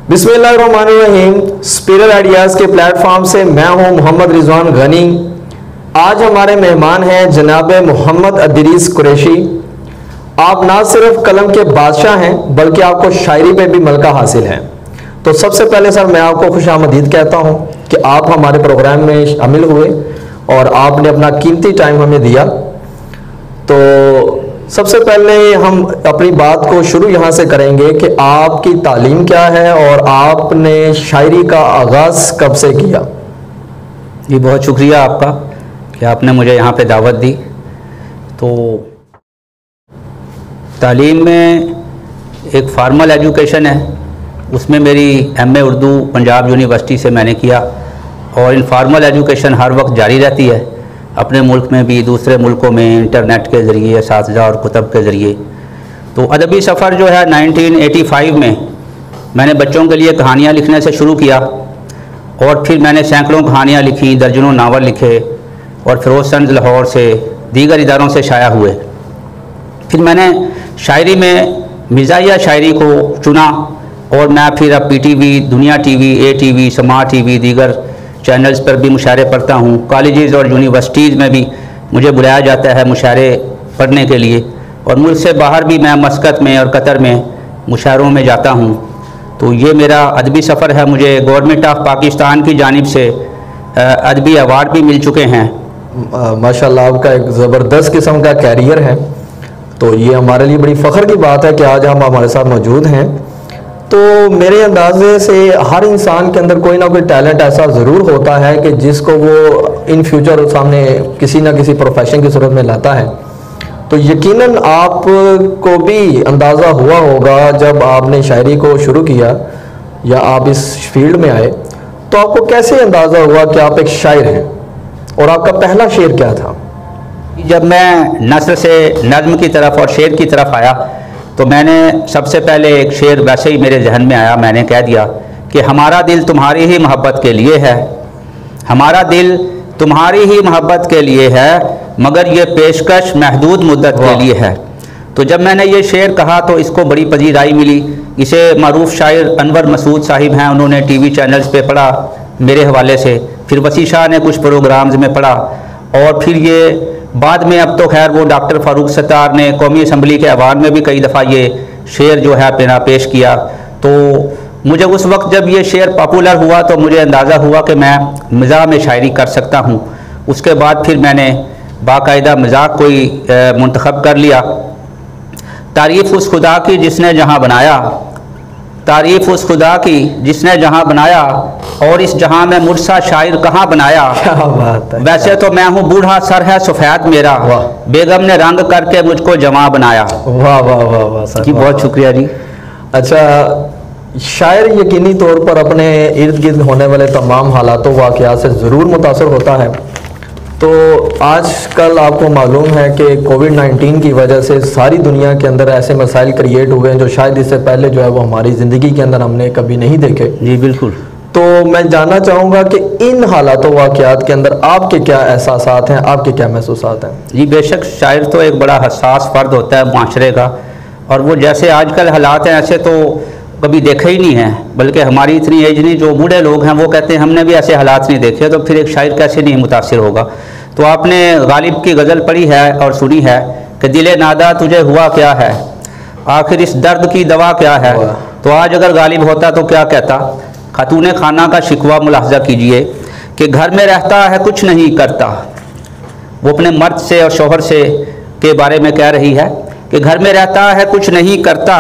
बिस्मिल्लाहिर्रहमानिर्रहीम। Spirit ideas के platform से मैं हूं मोहम्मद रिजवान गनी। आज हमारे मेहमान हैं जनाब मोहम्मद अदरीस कुरैशी। आप ना सिर्फ कलम के बादशाह हैं बल्कि आपको शायरी पे भी मलका हासिल है। तो सबसे पहले सर मैं आपको खुशामदीद कहता हूं कि आप हमारे प्रोग्राम में शामिल हुए और आपने अपना कीमती टाइम हमें दिया। तो सबसे पहले हम अपनी बात को शुरू यहाँ से करेंगे कि आपकी तालीम क्या है और आपने शायरी का आगाज़ कब से किया। जी बहुत शुक्रिया आपका कि आपने मुझे यहाँ पे दावत दी। तो तालीम में एक फार्मल एजुकेशन है, उसमें मेरी एमए उर्दू पंजाब यूनिवर्सिटी से मैंने किया और इनफॉर्मल एजुकेशन हर वक्त जारी रहती है, अपने मुल्क में भी दूसरे मुल्कों में इंटरनेट के ज़रिए, असातिज़ा और कुतब के ज़रिए। तो अदबी सफ़र जो है 1985 में मैंने बच्चों के लिए कहानियाँ लिखने से शुरू किया और फिर मैंने सैकड़ों कहानियाँ लिखी, दर्जनों नावल लिखे और फिरोज़शंद लाहौर से दीगर इदारों से शाया हुए। फिर मैंने शायरी में मिज़ाहिया शायरी को चुना और मैं फिर अब PTV, दुनिया TV, ATV, समा TV, दीगर चैनल्स पर भी मुशायरे पढ़ता हूँ। कॉलेजेस और यूनिवर्सिटीज़ में भी मुझे बुलाया जाता है मुशायरे पढ़ने के लिए और मुल्क से बाहर भी मैं मस्कत में और कतर में मुशायरों में जाता हूँ। तो ये मेरा अदबी सफ़र है। मुझे गवर्नमेंट ऑफ पाकिस्तान की जानिब से अदबी अवार्ड भी मिल चुके हैं। माशाल्लाह आपका एक ज़बरदस्त किस्म का कैरियर है। तो ये हमारे लिए बड़ी फ़ख्र की बात है कि आज हम हमारे साथ मौजूद हैं। तो मेरे अंदाजे से हर इंसान के अंदर कोई ना कोई टैलेंट ऐसा ज़रूर होता है कि जिसको वो इन फ्यूचर सामने किसी ना किसी प्रोफेशन की सूरत में लाता है। तो यकीनन आपको भी अंदाज़ा हुआ होगा जब आपने शायरी को शुरू किया या आप इस फील्ड में आए तो आपको कैसे अंदाज़ा हुआ कि आप एक शायर हैं और आपका पहला शेर क्या था? जब मैं नस्र से नज़्म की तरफ और शेर की तरफ आया तो मैंने सबसे पहले एक शेर वैसे ही मेरे जहन में आया। मैंने कह दिया कि हमारा दिल तुम्हारी ही मोहब्बत के लिए है, हमारा दिल तुम्हारी ही मोहब्बत के लिए है, मगर ये पेशकश महदूद मुद्दत के लिए है। तो जब मैंने ये शेर कहा तो इसको बड़ी पजीराई मिली। इसे मारूफ शायर अनवर मसूद साहिब हैं, उन्होंने TV चैनल्स पे पढ़ा मेरे हवाले से, फिर वसी शाह ने कुछ प्रोग्राम्स में पढ़ा और फिर ये बाद में अब तो खैर वो डॉक्टर फारूक सत्तार ने कौमी असम्बली के अवार्ड में भी कई दफ़ा ये शेर जो है पेना पेश किया। तो मुझे उस वक्त जब ये शेर पॉपुलर हुआ तो मुझे अंदाज़ा हुआ कि मैं मज़ाह में शायरी कर सकता हूँ। उसके बाद फिर मैंने बाकायदा मज़ाक कोई मुंतखब कर लिया। तारीफ़ उस खुदा की जिसने जहाँ बनाया, तारीफ़ उस खुदा की जिसने जहाँ बनाया, और इस जहाँ में मुर्सा शायर कहाँ बनाया। क्या बात है। वैसे तो मैं हूँ बूढ़ा, सर है सफ़ेद मेरा, बेगम ने रंग करके मुझको जमा बनाया। वाह वाह वाह वाह सर, जी बहुत शुक्रिया जी। अच्छा, शायर यकीनी तौर पर अपने इर्द गिर्द होने वाले तमाम हालातों वाक़यात से ज़रूर मुतासर होता है। तो आजकल आपको मालूम है कि कोविड-19 की वजह से सारी दुनिया के अंदर ऐसे मसाइल क्रिएट हुए हैं जो शायद इससे पहले जो है वो हमारी ज़िंदगी के अंदर हमने कभी नहीं देखे। जी बिल्कुल। तो मैं जानना चाहूँगा कि इन हालातों वाक़यात के अंदर आपके क्या एहसासात हैं, आपके क्या महसूसात हैं? जी बेशक, शायर तो एक बड़ा हसास फ़र्द होता है माशरे का, और वो जैसे आजकल हालात हैं ऐसे तो कभी देखे ही नहीं है, बल्कि हमारी इतनी एज नहीं, जो बूढ़े लोग हैं वो कहते हैं हमने भी ऐसे हालात नहीं देखे, तो फिर एक शायर कैसे नहीं मुतासिर होगा। तो आपने गालिब की गज़ल पढ़ी है और सुनी है कि दिले नादा तुझे हुआ क्या है, आखिर इस दर्द की दवा क्या है। तो आज अगर गालिब होता तो क्या कहता। खातूने खाना का शिकवा मुलाहजा कीजिए कि घर में रहता है कुछ नहीं करता। वो अपने मर्द से और शौहर से के बारे में कह रही है कि घर में रहता है कुछ नहीं करता,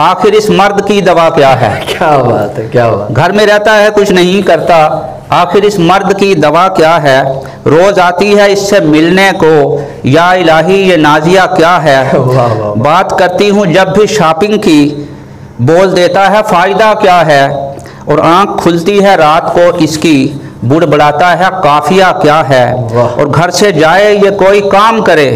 आखिर इस मर्द की दवा क्या है। क्या बात है, क्या बात। घर में रहता है कुछ नहीं करता, आखिर इस मर्द की दवा क्या है। रोज़ आती है इससे मिलने को, या इलाही ये नाजिया क्या है। वाह वाह। बात करती हूँ जब भी शॉपिंग की, बोल देता है फ़ायदा क्या है। और आँख खुलती है रात को इसकी, बुड़बड़ाता है काफिया क्या है। और घर से जाए ये कोई काम करे,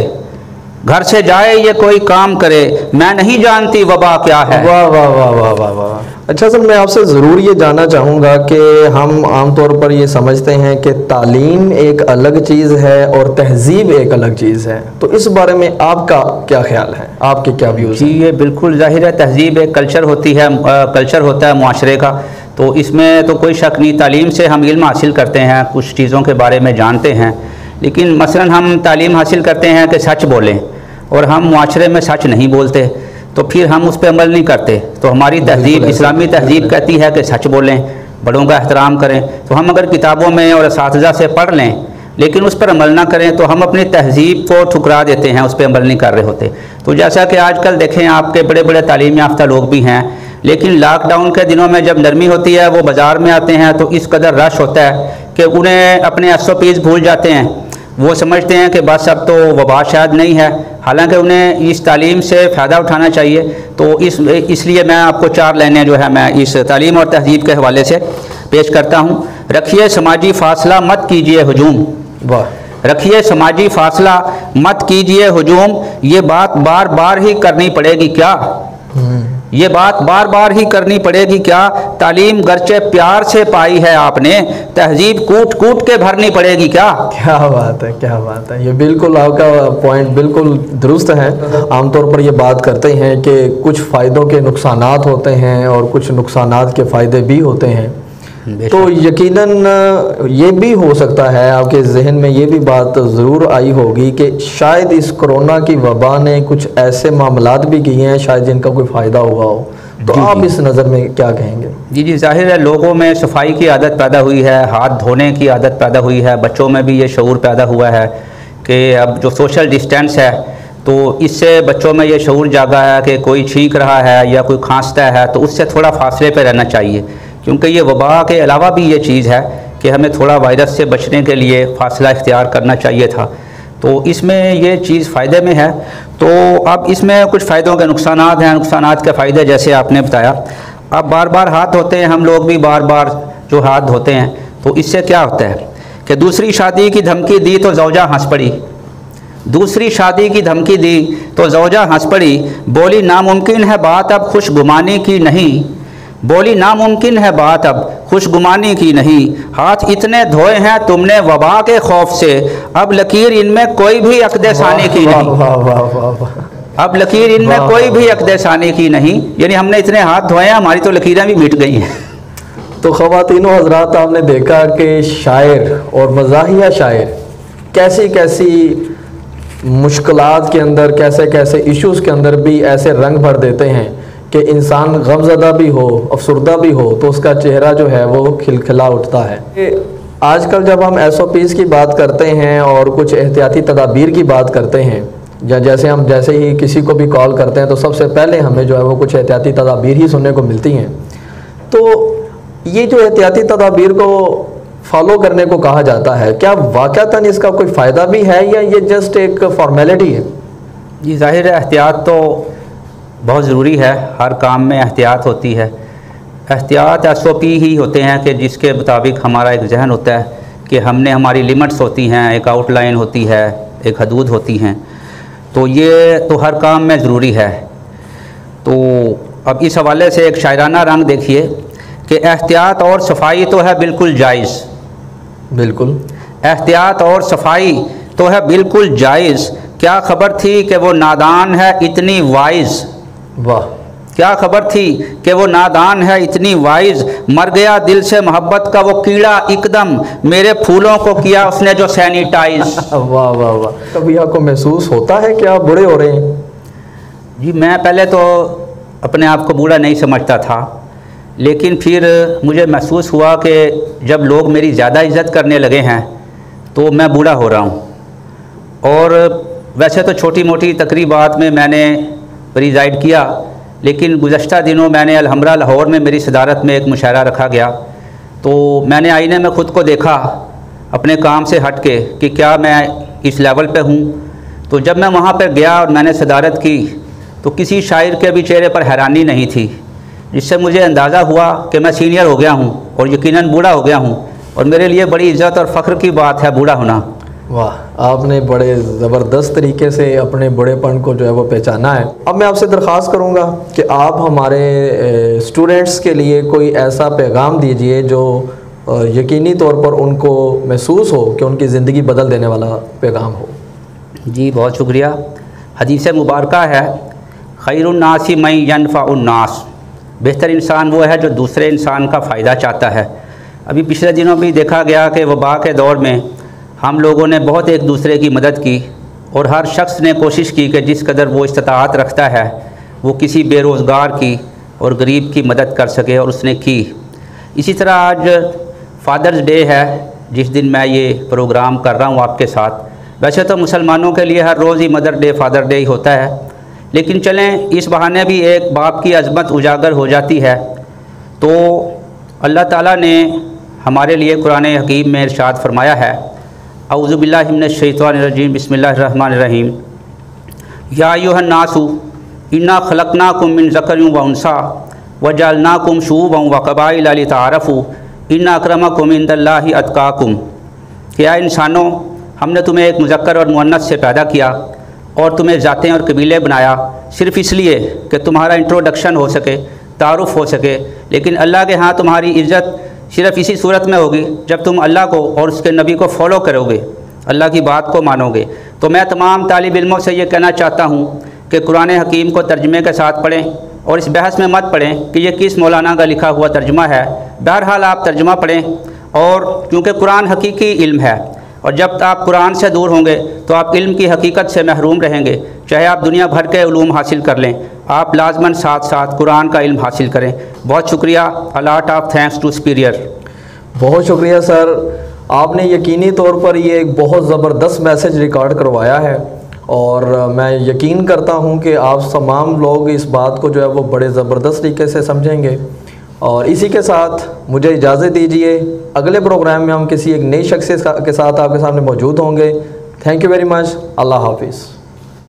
घर से जाए ये कोई काम करे, मैं नहीं जानती वबा क्या है। वाह वाह वाह वाह वाह वाह। अच्छा सर, मैं आपसे ज़रूर ये जानना चाहूँगा कि हम आमतौर पर ये समझते हैं कि तालीम एक अलग चीज़ है और तहजीब एक अलग चीज़ है, तो इस बारे में आपका क्या ख्याल है, आपके क्या व्यूज़ जी? ये बिल्कुल जाहिर है, तहजीब एक कल्चर होती है, कल्चर होता है मुआशरे का, तो इसमें तो कोई शक नहीं। तालीम से हम इल्म हासिल करते हैं, कुछ चीज़ों के बारे में जानते हैं, लेकिन मसलन हम तालीम हासिल करते हैं कि सच बोलें और हम मुआशरे में सच नहीं बोलते, तो फिर हम उस पर अमल नहीं करते। तो हमारी तहजीब, इस्लामी तहजीब कहती है कि सच बोलें, बड़ों का एहतराम करें। तो हम अगर किताबों में और असातिज़ा से पढ़ लें लेकिन उस पर अमल ना करें तो हम अपनी तहजीब को ठुकरा देते हैं, उस पर अमल नहीं कर रहे होते। तो जैसा कि आजकल देखें, आपके बड़े बड़े तालीम याफ्ता लोग भी हैं, लेकिन लॉकडाउन के दिनों में जब नरमी होती है वो बाज़ार में आते हैं तो इस कदर रश होता है कि उन्हें अपने SOPs भूल जाते हैं। वो समझते हैं कि बस अब तो वबा शायद नहीं है, हालांकि उन्हें इस तालीम से फ़ायदा उठाना चाहिए। तो इसलिए मैं आपको 4 लाइनें जो है मैं इस तालीम और तहजीब के हवाले से पेश करता हूँ। रखिए समाजी फासला, मत कीजिए हुजूम। वाह। रखिए समाजी फासला, मत कीजिए हुजूम, ये बात बार बार ही करनी पड़ेगी क्या? ये बात बार बार ही करनी पड़ेगी क्या? तालीम गरचे प्यार से पाई है आपने, तहजीब कूट कूट के भरनी पड़ेगी क्या? क्या बात है, क्या बात है। ये बिल्कुल आपका पॉइंट बिल्कुल दुरुस्त है। आमतौर पर ये बात करते हैं कि कुछ फ़ायदों के नुकसानात होते हैं और कुछ नुकसानात के फ़ायदे भी होते हैं। तो यकीनन ये भी हो सकता है, आपके जहन में ये भी बात ज़रूर आई होगी कि शायद इस कोरोना की वबा ने कुछ ऐसे मामलात भी किए हैं शायद जिनका कोई फ़ायदा हुआ हो, तो आप इस नज़र में क्या कहेंगे? जी, जाहिर है लोगों में सफाई की आदत पैदा हुई है, हाथ धोने की आदत पैदा हुई है, बच्चों में भी ये शऊर पैदा हुआ है कि अब जो सोशल डिस्टेंस है तो इससे बच्चों में ये शऊर जागा है कि कोई छींक रहा है या कोई खांसता है तो उससे थोड़ा फासले पे रहना चाहिए, क्योंकि ये वबा के अलावा भी ये चीज़ है कि हमें थोड़ा वायरस से बचने के लिए फासला इख्तियार करना चाहिए था। तो इसमें ये चीज़ फ़ायदे में है। तो अब इसमें कुछ फ़ायदों के नुकसानात हैं, नुकसानात के फ़ायदे जैसे आपने बताया। अब बार बार हाथ धोते हैं, हम लोग भी बार बार जो हाथ धोते हैं, तो इससे क्या होता है कि दूसरी शादी की धमकी दी तो ज़ौजा हंस पड़ी, दूसरी शादी की धमकी दी तो ज़ौजा हंस पड़ी, बोली नामुमकिन है बात अब खुशगुमानी की नहीं, बोली नामुमकिन है बात अब खुशगुमानी की नहीं, हाथ इतने धोए हैं तुमने वबा के खौफ से, अब लकीर इनमें कोई भी अक़द-ए-सानी की नहीं, अब लकीर इनमें कोई भी अक़द-ए-सानी की नहीं, यानी हमने इतने हाथ धोए हैं हमारी तो लकीरें भी मिट गई हैं। तो ख़वातीनो हज़रात, आपने देखा कि शायर और मज़ाहिया शायर कैसी कैसी मुश्किलात के अंदर, कैसे कैसे इश्यूज़ के अंदर भी ऐसे रंग भर देते हैं कि इंसान गमज़दा भी हो, अफसरदा भी हो तो उसका चेहरा जो है वो खिलखिला उठता है। आजकल जब हम SOPs की बात करते हैं और कुछ एहतियाती तदाबीर की बात करते हैं, या जैसे ही किसी को भी कॉल करते हैं तो सबसे पहले हमें जो है वो कुछ एहतियाती तदाबीर ही सुनने को मिलती हैं। तो ये जो एहतियाती तदाबीर को फॉलो करने को कहा जाता है, क्या वाक़तन इसका कोई फ़ायदा भी है या ये जस्ट एक फॉर्मेलिटी है? जी, ज़ाहिर है एहतियात तो बहुत ज़रूरी है, हर काम में एहतियात होती है। एहतियात SOP ही होते हैं कि जिसके मुताबिक हमारा एक जहन होता है कि हमने, हमारी लिमिट्स होती हैं, एक आउटलाइन होती है, एक हदूद होती हैं, तो ये तो हर काम में ज़रूरी है। तो अब इस हवाले से एक शायराना रंग देखिए कि एहतियात और सफाई तो है बिल्कुल जायज़, बिल्कुल एहतियात और सफाई तो है बिल्कुल जायज़, क्या खबर थी कि वो नादान है इतनी वाइज, वाह, क्या खबर थी कि वो नादान है इतनी वाइज, मर गया दिल से मोहब्बत का वो कीड़ा एकदम, मेरे फूलों को किया उसने जो सैनिटाइज। वाह वाह वाह। कभी आपको महसूस होता है कि आप बूढ़े हो रहे हैं? जी, मैं पहले तो अपने आप को बूढ़ा नहीं समझता था, लेकिन फिर मुझे महसूस हुआ कि जब लोग मेरी ज़्यादा इज़्ज़त करने लगे हैं तो मैं बूढ़ा हो रहा हूँ। और वैसे तो छोटी मोटी तकरीबात में मैंने रिज़ाइड किया, लेकिन गुज़श्ता दिनों मैंने अल्हम्रा लाहौर में मेरी सदारत में एक मुशायरा रखा गया, तो मैंने आईने में ख़ुद को देखा अपने काम से हट के कि क्या मैं इस लेवल पे हूँ। तो जब मैं वहाँ पर गया और मैंने सदारत की तो किसी शायर के भी चेहरे पर हैरानी नहीं थी, जिससे मुझे अंदाज़ा हुआ कि मैं सीनियर हो गया हूँ और यकीनन बूढ़ा हो गया हूँ, और मेरे लिए बड़ी इज़्ज़त और फ़ख्र की बात है बूढ़ा होना। वाह, आपने बड़े ज़बरदस्त तरीके से अपने बड़ेपन को जो है वो पहचाना है। अब मैं आपसे दरख्वास्त करूँगा कि आप हमारे स्टूडेंट्स के लिए कोई ऐसा पैगाम दीजिए जो यकीनी तौर पर उनको महसूस हो कि उनकी ज़िंदगी बदल देने वाला पैगाम हो। जी बहुत शुक्रिया। हदीस मुबारका है, खैरुन्नासी मई यनफ़उन्नास, बेहतर इंसान वो है जो दूसरे इंसान का फ़ायदा चाहता है। अभी पिछले दिनों भी देखा गया कि वबा के दौर में हम लोगों ने बहुत एक दूसरे की मदद की और हर शख्स ने कोशिश की कि जिस कदर वो इस्तात रखता है वो किसी बेरोज़गार की और गरीब की मदद कर सके, और उसने की। इसी तरह आज फादर्स डे है जिस दिन मैं ये प्रोग्राम कर रहा हूँ आपके साथ। वैसे तो मुसलमानों के लिए हर रोज़ ही मदर डे फादर डे ही होता है, लेकिन चलें इस बहाने भी एक बाप की अज़मत उजागर हो जाती है। तो अल्लाह ताला ने हमारे लिए कुरान हकीम में इरशाद फरमाया है, औज़ु बिल्लाहि मिनश शैतानिर्रजीम, बिस्मिल्लाहिर रहमानिर रहीम, या अय्युहन्नासु इन्ना खलक़नाकुम मिन ज़करिन व उन्सा वजअलनाकुम शुऊबन व क़बाइला लितआरफ़ू इन्ना अक्रमकुम इंदल्लाहि अत्क़ाकुम। क्या इंसानों, हमने तुम्हें एक मुज़क्कर और मुअन्नस से पैदा किया और तुम्हें ज़ातें और कबीले बनाया सिर्फ़ इसलिए कि तुम्हारा इंट्रोडक्शन हो सके, तारुफ़ हो सके। लेकिन अल्लाह के यहाँ तुम्हारी इज़्ज़त सिर्फ़ इसी सूरत में होगी जब तुम अल्लाह को और उसके नबी को फॉलो करोगे, अल्लाह की बात को मानोगे। तो मैं तमाम तालिब इल्मों से ये कहना चाहता हूँ कि कुरान हकीम को तर्जमे के साथ पढ़ें और इस बहस में मत पढ़ें कि ये किस मौलाना का लिखा हुआ तर्जमा है। बहरहाल आप तर्जमा पढ़ें, और क्योंकि कुरान हकीकी इल्म है, और जब आप कुरान से दूर होंगे तो आप इल्म की हकीकत से महरूम रहेंगे। चाहे आप दुनिया भर के उलूम हासिल कर लें, आप लाजमन साथ साथ कुरान का इल्म हासिल करें। बहुत शुक्रिया। A lot of thanks to superior. बहुत शुक्रिया सर, आपने यकीनी तौर पर ये एक बहुत ज़बरदस्त मैसेज रिकॉर्ड करवाया है, और मैं यकीन करता हूँ कि आप तमाम लोग इस बात को जो है वो बड़े ज़बरदस्त तरीके से समझेंगे। और इसी के साथ मुझे इजाज़त दीजिए, अगले प्रोग्राम में हम किसी एक नई शख्सियत के साथ आपके सामने मौजूद होंगे। Thank you very much. अल्लाह हाफिज़।